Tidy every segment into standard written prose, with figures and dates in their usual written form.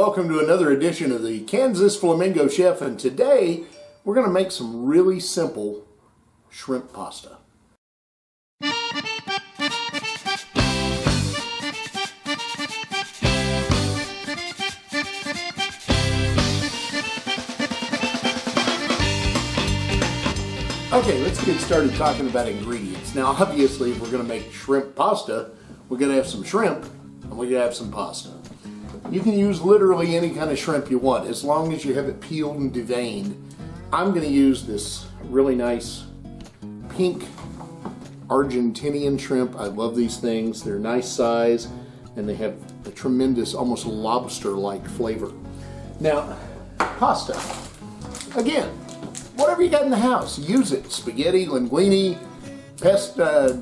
welcome to another edition of the Kansas Flamingo Chef, and today we're going to make some really simple shrimp pasta. Okay, let's get started talking about ingredients. Now, obviously, if we're going to make shrimp pasta, we're going to have some shrimp and we're going to have some pasta. You can use literally any kind of shrimp you want, as long as you have it peeled and deveined. I'm going to use this really nice pink Argentinian shrimp. I love these things. They're nice size and they have a tremendous, almost lobster-like flavor. Now, pasta. Again, whatever you got in the house, use it. Spaghetti, linguine, pesto,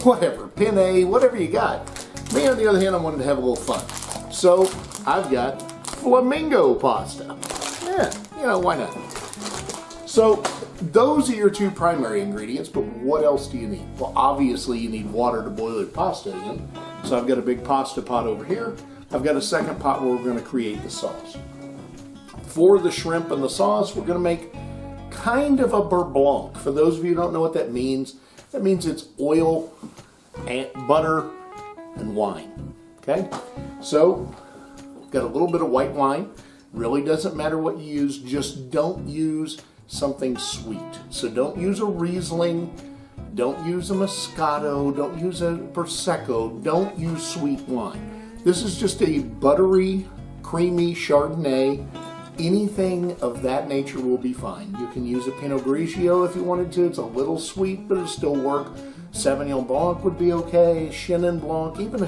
whatever, penne, whatever you got. Me, on the other hand, I wanted to have a little fun. So I've got Flamingo pasta. Yeah, you know, why not? So those are your two primary ingredients, but what else do you need? Well, obviously you need water to boil your pasta in. So I've got a big pasta pot over here. I've got a second pot where we're going to create the sauce. For the shrimp and the sauce, we're going to make kind of a beurre blanc. For those of you who don't know what that means it's oil, and butter, and wine. Okay? So, got a little bit of white wine. Really doesn't matter what you use, just don't use something sweet. So don't use a Riesling, don't use a Moscato, don't use a Prosecco, don't use sweet wine. This is just a buttery, creamy Chardonnay. Anything of that nature will be fine. You can use a Pinot Grigio if you wanted to. It's a little sweet, but it'll still work. Sauvignon Blanc would be okay. Chenin Blanc, even a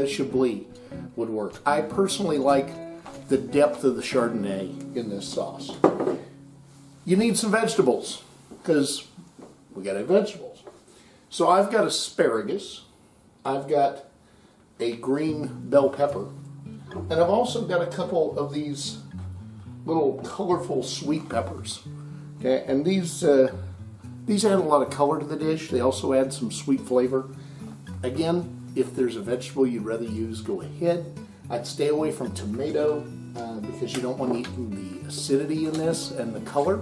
Chablis would work. I personally like the depth of the Chardonnay in this sauce. You need some vegetables because we got to have vegetables. So I've got asparagus. I've got a green bell pepper. And I've also got a couple of these little colorful sweet peppers. Okay, and these add a lot of color to the dish. They also add some sweet flavor. Again, if there's a vegetable you'd rather use, go ahead. I'd stay away from tomato because you don't want to eat the acidity in this and the color.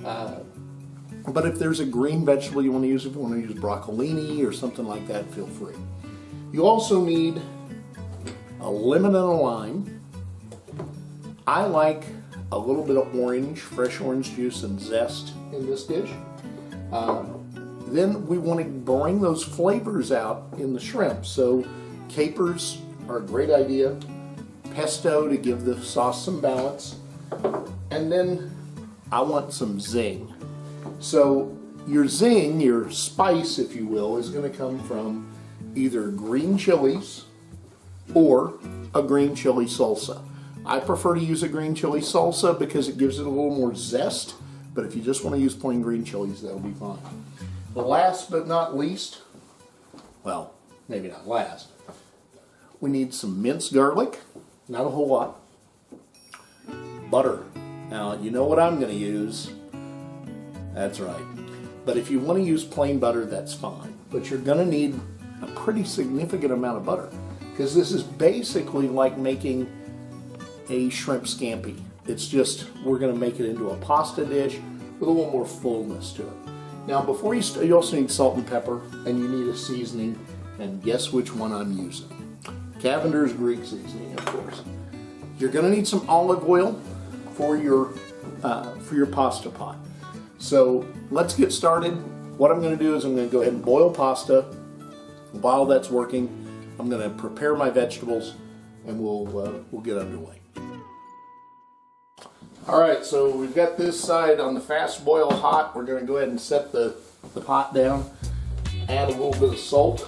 But if there's a green vegetable you want to use, if you want to use broccolini or something like that, feel free. You also need a lemon and a lime. I like a little bit of orange, fresh orange juice and zest in this dish. Then we want to bring those flavors out in the shrimp. So capers are a great idea. Pesto to give the sauce some balance. And then I want some zing. So your zing, your spice, if you will, is going to come from either green chilies or a green chili salsa. I prefer to use a green chili salsa because it gives it a little more zest, but if you just want to use plain green chilies, that'll be fine. The last but not least, well, maybe not last, we need some minced garlic, not a whole lot, butter. Now, you know what I'm going to use. That's right. But if you want to use plain butter, that's fine. But you're going to need a pretty significant amount of butter, because this is basically like making a shrimp scampi. It's just, we're going to make it into a pasta dish with a little more fullness to it. Now, before you also need salt and pepper, and you need a seasoning, and guess which one I'm using? Cavender's Greek seasoning, of course. You're going to need some olive oil for your pasta pot. So let's get started. What I'm going to do is I'm going to go ahead and boil pasta. While that's working, I'm going to prepare my vegetables, and we'll get underway. All right, so we've got this side on the fast boil hot. We're going to go ahead and set the pot down. Add a little bit of salt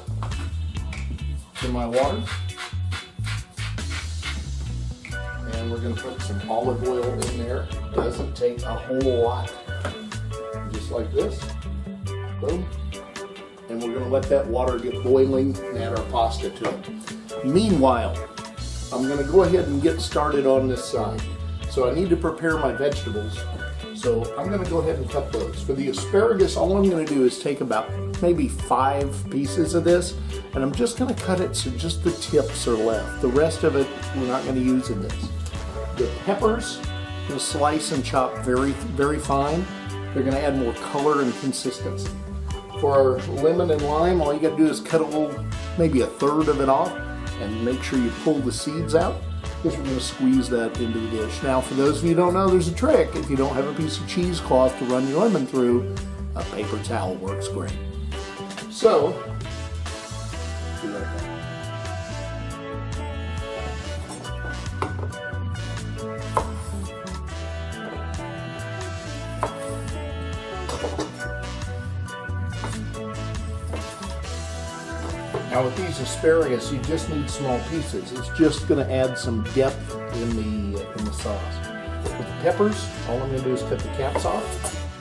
to my water. And we're going to put some olive oil in there. It doesn't take a whole lot. Just like this. Boom. And we're going to let that water get boiling and add our pasta to it. Meanwhile, I'm going to go ahead and get started on this side. So I need to prepare my vegetables. So I'm going to go ahead and cut those. For the asparagus, all I'm going to do is take about maybe 5 pieces of this, and I'm just going to cut it so just the tips are left. The rest of it we're not going to use in this. The peppers, I'm going to slice and chop very, very fine. They're going to add more color and consistency. For our lemon and lime, all you got to do is cut a little, maybe a third of it off, and make sure you pull the seeds out, because we're going to squeeze that into the dish. Now, for those of you who don't know, there's a trick. If you don't have a piece of cheesecloth to run your lemon through, a paper towel works great. So, do like that. Now with these asparagus, you just need small pieces. It's just going to add some depth in the sauce. With the peppers, all I'm going to do is cut the caps off.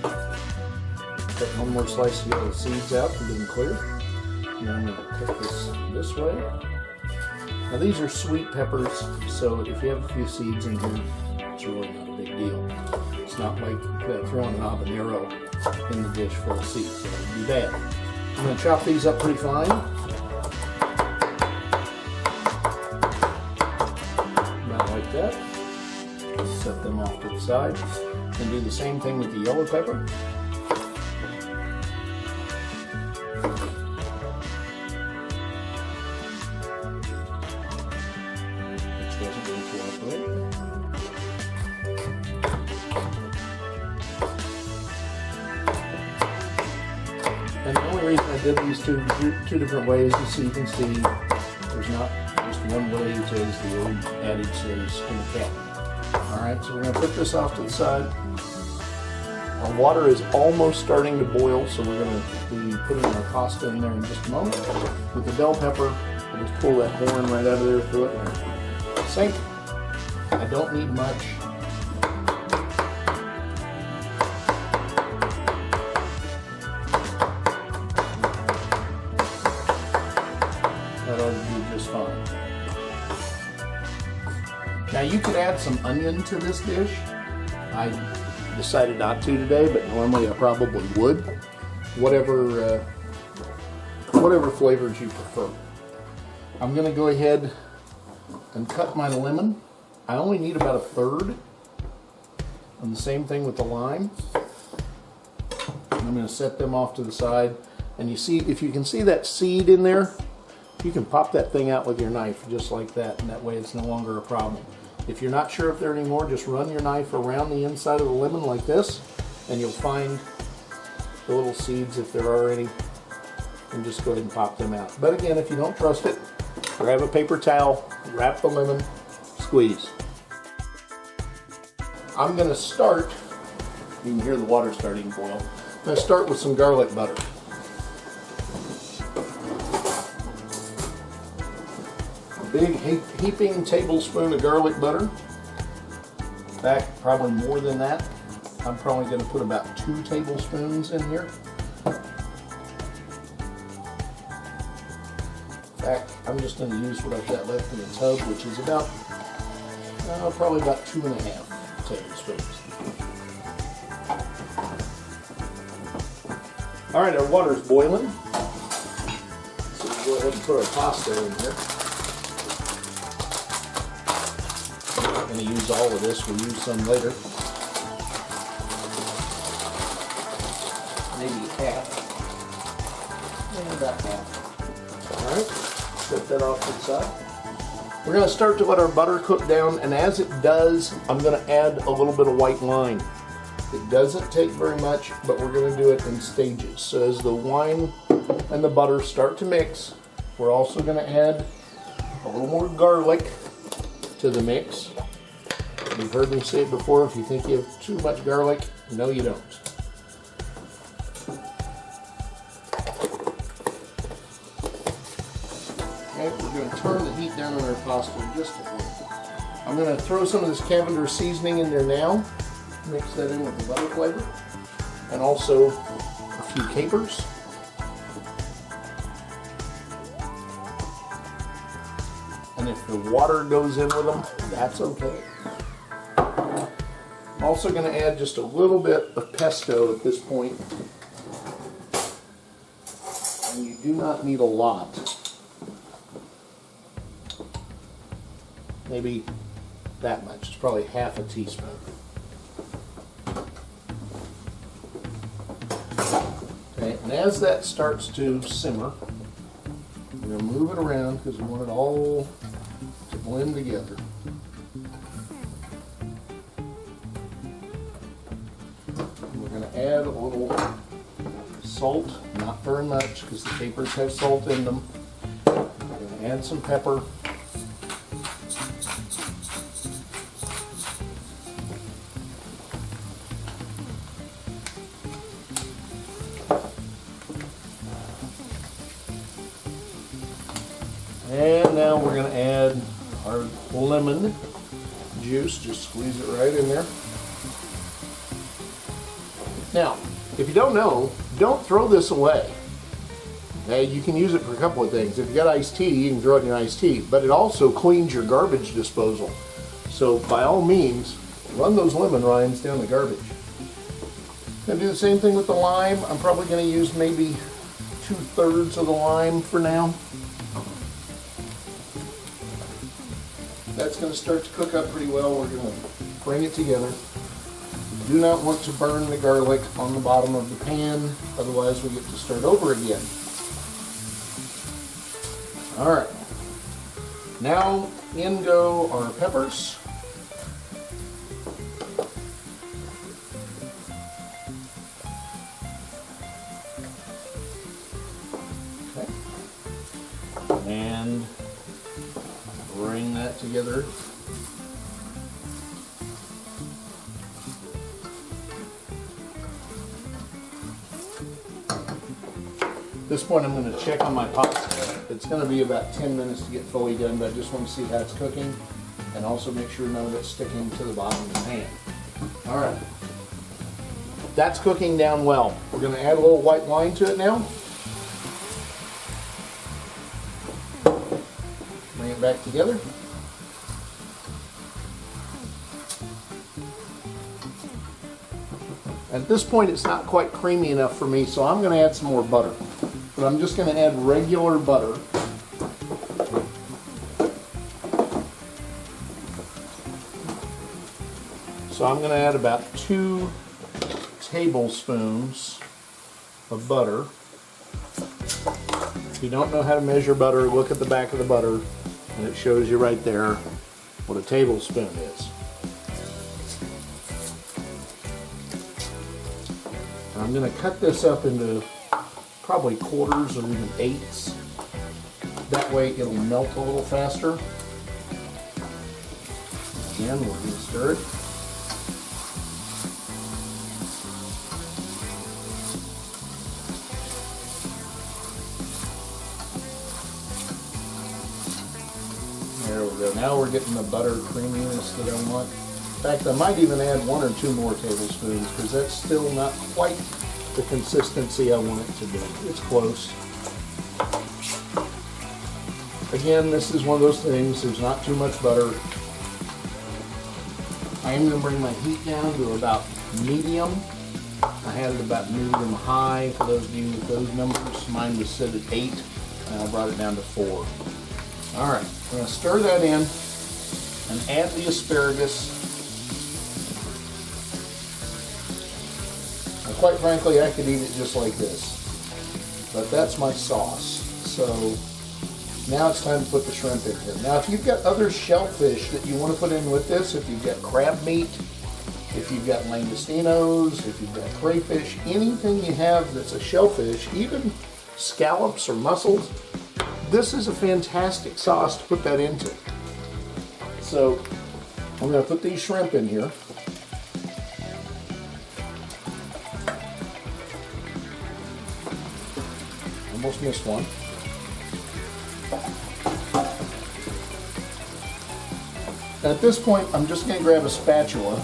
Cut one more slice to get the seeds out and get them clear. And then I'm going to cut this way. Now these are sweet peppers, so if you have a few seeds in here, it's really not a big deal. It's not like throwing an habanero in the dish full of seeds, so that would be bad. I'm going to chop these up pretty fine. That. Set them off to the side and do the same thing with the yellow pepper. Which doesn't really cooperate. And the only reason I did these two different ways is so you can see there's not just one way, as the old adage says, in the cat. Alright, so we're going to put this off to the side. Our water is almost starting to boil, so we're going to be putting our pasta in there in just a moment. With the bell pepper, I'll just pull that horn right out of there, throw it in the sink. I don't need much. That ought to do just fine. Now you could add some onion to this dish. I decided not to today, but normally I probably would. Whatever flavors you prefer. I'm going to go ahead and cut my lemon. I only need about a third. And the same thing with the lime. I'm going to set them off to the side. And you see, if you can see that seed in there, you can pop that thing out with your knife just like that, and that way it's no longer a problem. If you're not sure if there are any more, just run your knife around the inside of the lemon like this, and you'll find the little seeds if there are any, and just go ahead and pop them out. But again, if you don't trust it, grab a paper towel, wrap the lemon, squeeze. I'm going to start, you can hear the water starting to boil, I'm going to start with some garlic butter. Big heaping tablespoon of garlic butter. In fact, probably more than that. I'm probably going to put about 2 tablespoons in here. In fact, I'm just going to use what I've got left in the tub, which is about, probably about 2.5 tablespoons. All right, our water's boiling. So we'll go ahead and put our pasta in here. I'm going to use all of this. We'll use some later. Maybe half. Yeah, about half. Alright, set that off to the side. We're going to start to let our butter cook down, and as it does, I'm going to add a little bit of white wine. It doesn't take very much, but we're going to do it in stages. So as the wine and the butter start to mix, we're also going to add a little more garlic to the mix. You've heard me say it before, if you think you have too much garlic, no you don't. Okay, we're going to turn the heat down on our pasta just a little. I'm going to throw some of this Cavender seasoning in there now, mix that in with the butter flavor, and also a few capers. And if the water goes in with them, that's okay. I'm also going to add just a little bit of pesto at this point. And you do not need a lot. Maybe that much. It's probably half a teaspoon. Okay, and as that starts to simmer, we're going to move it around because we want it all to blend together. And we're going to add a little salt, not very much because the capers have salt in them. We're going to add some pepper. And now we're going to add our lemon juice. Just squeeze it right in there. Now, if you don't know, don't throw this away. Okay, you can use it for a couple of things. If you got iced tea, you can throw it in your iced tea. But it also cleans your garbage disposal. So by all means, run those lemon rinds down the garbage. Gonna do the same thing with the lime. I'm probably going to use maybe 2/3 of the lime for now. That's going to start to cook up pretty well. We're going to bring it together. Do not want to burn the garlic on the bottom of the pan, otherwise we get to start over again. Alright, now in go our peppers. Okay. And bring that together. At this point I'm going to check on my pasta. It's going to be about 10 minutes to get fully done, but I just want to see how it's cooking and also make sure none of it's sticking to the bottom of the pan. Alright, that's cooking down well. We're going to add a little white wine to it now. Bring it back together. At this point it's not quite creamy enough for me, so I'm going to add some more butter. But I'm just going to add regular butter. So I'm going to add about 2 tablespoons of butter. If you don't know how to measure butter, look at the back of the butter and it shows you right there what a tablespoon is. And I'm going to cut this up into probably quarters or even eighths. That way it'll melt a little faster. Again, we're going to stir it. There we go. Now we're getting the butter creaminess that I want. In fact, I might even add 1 or 2 more tablespoons because that's still not quite the consistency I want it to be. It's close. Again, this is one of those things, there's not too much butter. I am going to bring my heat down to about medium. I had it about medium high for those of you with those numbers. Mine was set at 8 and I brought it down to 4. Alright, I'm going to stir that in and add the asparagus. Now, quite frankly, I could eat it just like this, but that's my sauce. So now it's time to put the shrimp in here. Now, if you've got other shellfish that you want to put in with this, if you've got crab meat, if you've got langostinos, if you've got crayfish, anything you have that's a shellfish, even scallops or mussels, this is a fantastic sauce to put that into. So I'm going to put these shrimp in here. Almost missed one. And at this point, I'm just going to grab a spatula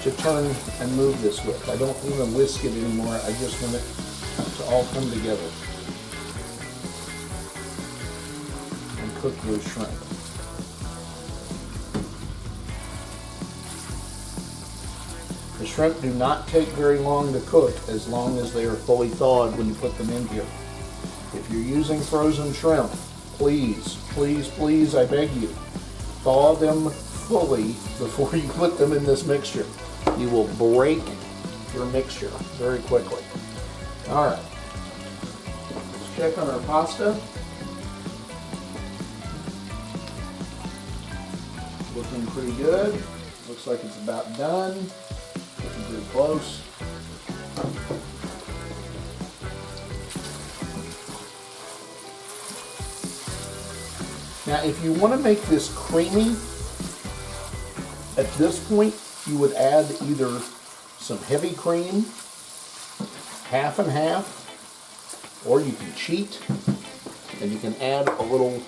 to turn and move this with. I don't even whisk it anymore. I just want it to all come together and cook those shrimp. The shrimp do not take very long to cook as long as they are fully thawed when you put them in here. If you're using frozen shrimp, please, please, please, I beg you, thaw them fully before you put them in this mixture. You will break your mixture very quickly. All right, let's check on our pasta. Looking pretty good. Looks like it's about done. Looking pretty close. Now, if you want to make this creamy, at this point, you would add either some heavy cream, half and half, or you can cheat and you can add a little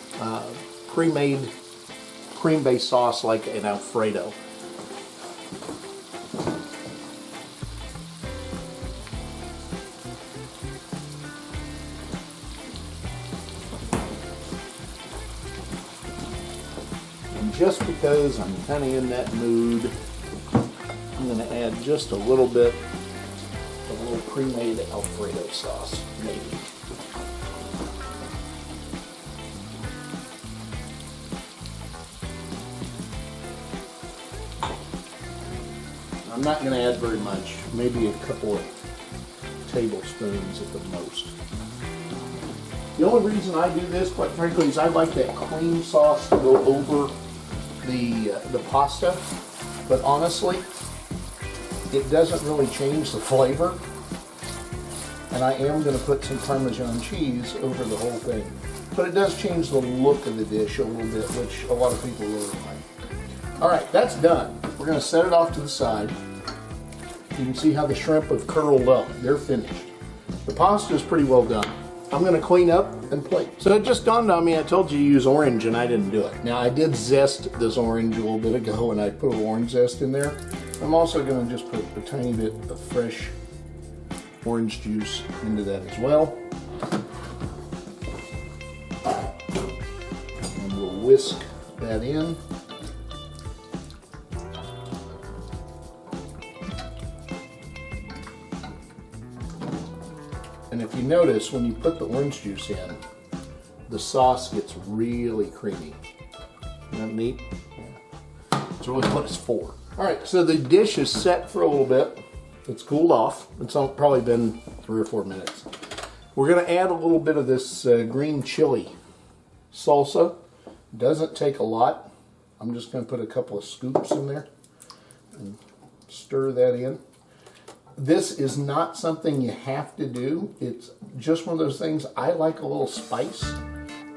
pre-made cream-based sauce like an Alfredo. And just because I'm kind of in that mood, I'm going to add just a little bit of a little pre-made Alfredo sauce, maybe. I'm not going to add very much, maybe a couple of tablespoons at the most. The only reason I do this, quite frankly, is I like that cream sauce to go over the pasta, but honestly, it doesn't really change the flavor. And I am going to put some Parmesan cheese over the whole thing. But it does change the look of the dish a little bit, which a lot of people really like. All right, that's done. We're going to set it off to the side. You can see how the shrimp have curled up. They're finished. The pasta is pretty well done. I'm going to clean up and plate. So it just dawned on me, I told you to use orange and I didn't do it. Now I did zest this orange a little bit ago and I put a little orange zest in there. I'm also going to just put a tiny bit of fresh orange juice into that as well. And we'll whisk that in. And if you notice, when you put the orange juice in, the sauce gets really creamy. Isn't that neat? Yeah. It's really what it's for. All right, so the dish is set for a little bit. It's cooled off. It's probably been 3 or 4 minutes. We're gonna add a little bit of this green chili salsa. Doesn't take a lot. I'm just gonna put a couple of scoops in there and stir that in. This is not something you have to do. It's just one of those things. I like a little spice,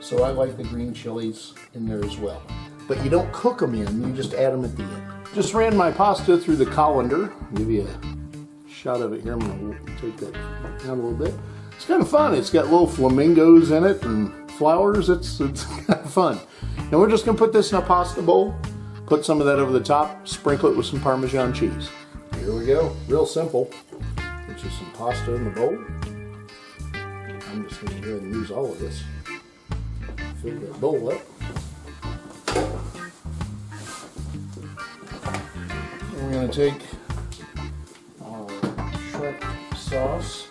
so I like the green chilies in there as well. But you don't cook them in, you just add them at the end. Just ran my pasta through the colander. I'll give you a shot of it here. I'm gonna take that down a little bit. It's kind of fun. It's got little flamingos in it and flowers. It's kind of fun. And we're just gonna put this in a pasta bowl, put some of that over the top, sprinkle it with some Parmesan cheese. Here we go, real simple. Put you some pasta in the bowl. I'm just going to go ahead and use all of this. Fill that bowl up. And we're going to take our shrimp sauce.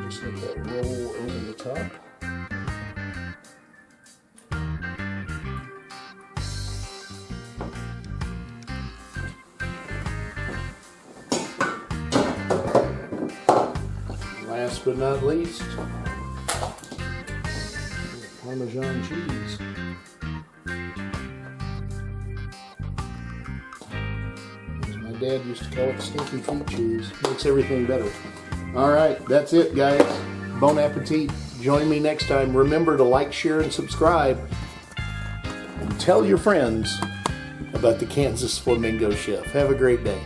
Just let that roll over the top. Last but not least, Parmesan cheese. As my dad used to call it, stinky feet cheese. Makes everything better. All right, that's it, guys. Bon appetit. Join me next time. Remember to like, share, and subscribe. And tell your friends about the Kansas Flamingo Chef. Have a great day.